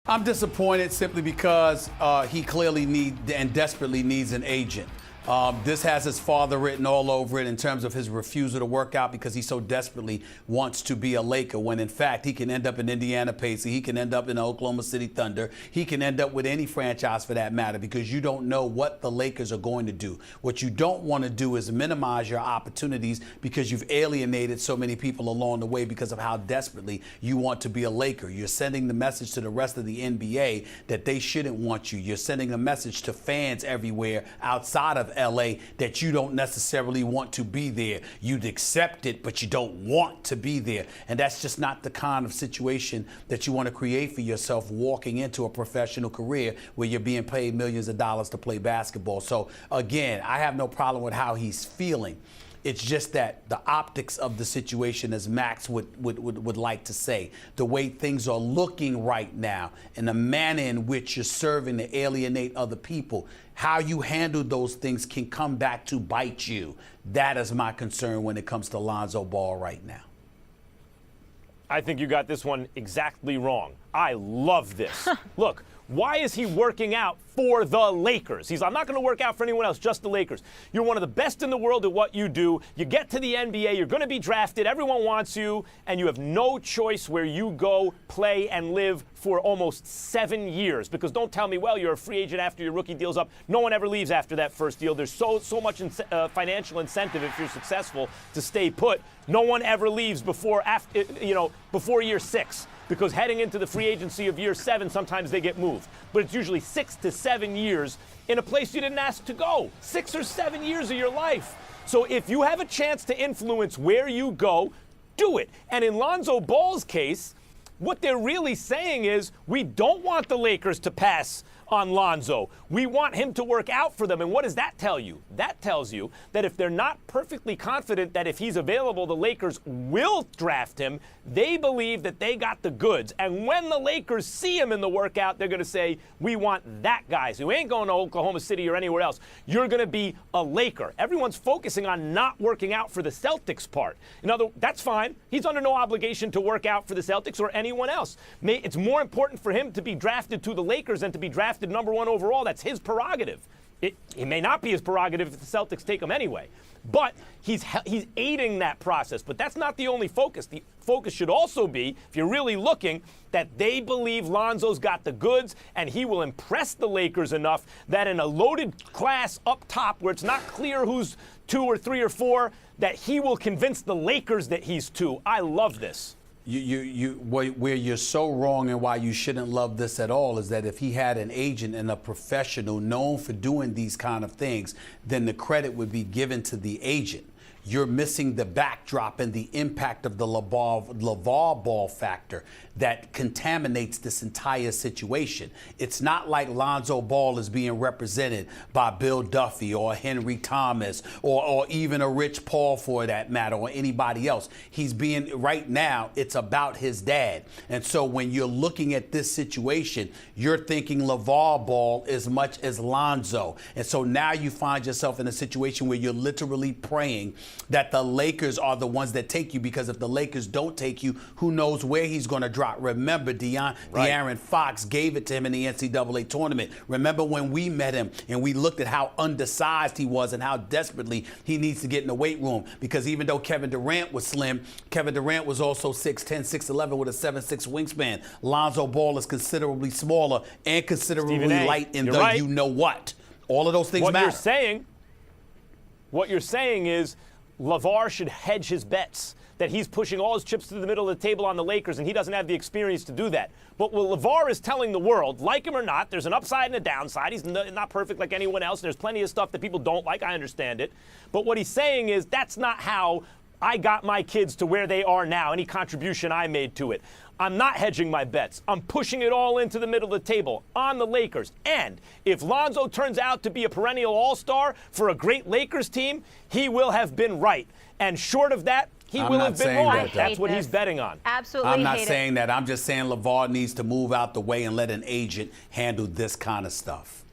I'm disappointed simply because he clearly desperately needs an agent. This has his father written all over it in terms of his refusal to work out because he so desperately wants to be a Laker, when in fact he can end up in Indiana Pacers, he can end up in Oklahoma City Thunder, he can end up with any franchise for that matter, because you don't know what the Lakers are going to do. What you don't want to do is minimize your opportunities because you've alienated so many people along the way because of how desperately you want to be a Laker. You're sending the message to the rest of the NBA that they shouldn't want you. You're sending a message to fans everywhere outside of LA that you don't necessarily want to be there. You'd accept it, but you don't want to be there. And that's just not the kind of situation that you want to create for yourself walking into a professional career where you're being paid millions of dollars to play basketball. So again, I have no problem with how he's feeling. It's just that the optics of the situation, as Max would like to say, the way things are looking right now and the manner in which you're serving to alienate other people, how you handle those things can come back to bite you. That is my concern when it comes to Lonzo Ball right now. I think you got this one exactly wrong. I love this. Look, why is he working out for the Lakers? I'm not going to work out for anyone else, just the Lakers. You're one of the best in the world at what you do. You get to the NBA, you're going to be drafted, everyone wants you, and you have no choice where you go play and live for almost 7 years. Because don't tell me, well, you're a free agent after your rookie deal's up. No one ever leaves after that first deal. There's so much financial incentive if you're successful to stay put. No one ever leaves before year 6. Because heading into the free agency of year 7, sometimes they get moved. But it's usually 6 to 7 years in a place you didn't ask to go. 6 or 7 years of your life. So if you have a chance to influence where you go, do it. And in Lonzo Ball's case, what they're really saying is, we don't want the Lakers to pass on Lonzo. We want him to work out for them. And what does that tell you? That tells you that if they're not perfectly confident that if he's available, the Lakers will draft him, they believe that they got the goods. And when the Lakers see him in the workout, they're going to say, we want that guy. So you ain't going to Oklahoma City or anywhere else. You're going to be a Laker. Everyone's focusing on not working out for the Celtics part. That's fine. He's under no obligation to work out for the Celtics or anyone else. It's more important for him to be drafted to the Lakers than to be drafted number 1 overall. That's his prerogative. It may not be his prerogative if the Celtics take him anyway. But he's aiding that process. But that's not the only focus. The focus should also be, if you're really looking, that they believe Lonzo's got the goods and he will impress the Lakers enough that in a loaded class up top where it's not clear who's 2 or 3 or 4, that he will convince the Lakers that he's 2. I love this. Where you're so wrong and why you shouldn't love this at all is that if he had an agent and a professional known for doing these kind of things, then the credit would be given to the agent. You're missing the backdrop and the impact of the LeVar Ball factor that contaminates this entire situation. It's not like Lonzo Ball is being represented by Bill Duffy or Henry Thomas or even a Rich Paul for that matter or anybody else. Right now, it's about his dad. And so when you're looking at this situation, you're thinking LeVar Ball as much as Lonzo. And so now you find yourself in a situation where you're literally praying that the Lakers are the ones that take you, because if the Lakers don't take you, who knows where he's going to drop. Remember, De'Aaron Fox gave it to him in the NCAA tournament. Remember when we met him and we looked at how undersized he was and how desperately he needs to get in the weight room, because even though Kevin Durant was slim, Kevin Durant was also 6'10", 6'11", with a 7'6" wingspan. Lonzo Ball is considerably smaller and considerably light in the you-know-what. All of those things matter. What you're saying is LeVar should hedge his bets, that he's pushing all his chips to the middle of the table on the Lakers, and he doesn't have the experience to do that. But what LeVar is telling the world, like him or not, there's an upside and a downside. He's not perfect like anyone else. There's plenty of stuff that people don't like. I understand it. But what he's saying is that's not how I got my kids to where they are now, any contribution I made to it. I'm not hedging my bets. I'm pushing it all into the middle of the table on the Lakers. And if Lonzo turns out to be a perennial all-star for a great Lakers team, he will have been right. And short of that, he will have been wrong. That's what he's betting on. Absolutely. I'm not saying that. I'm just saying LeVar needs to move out the way and let an agent handle this kind of stuff.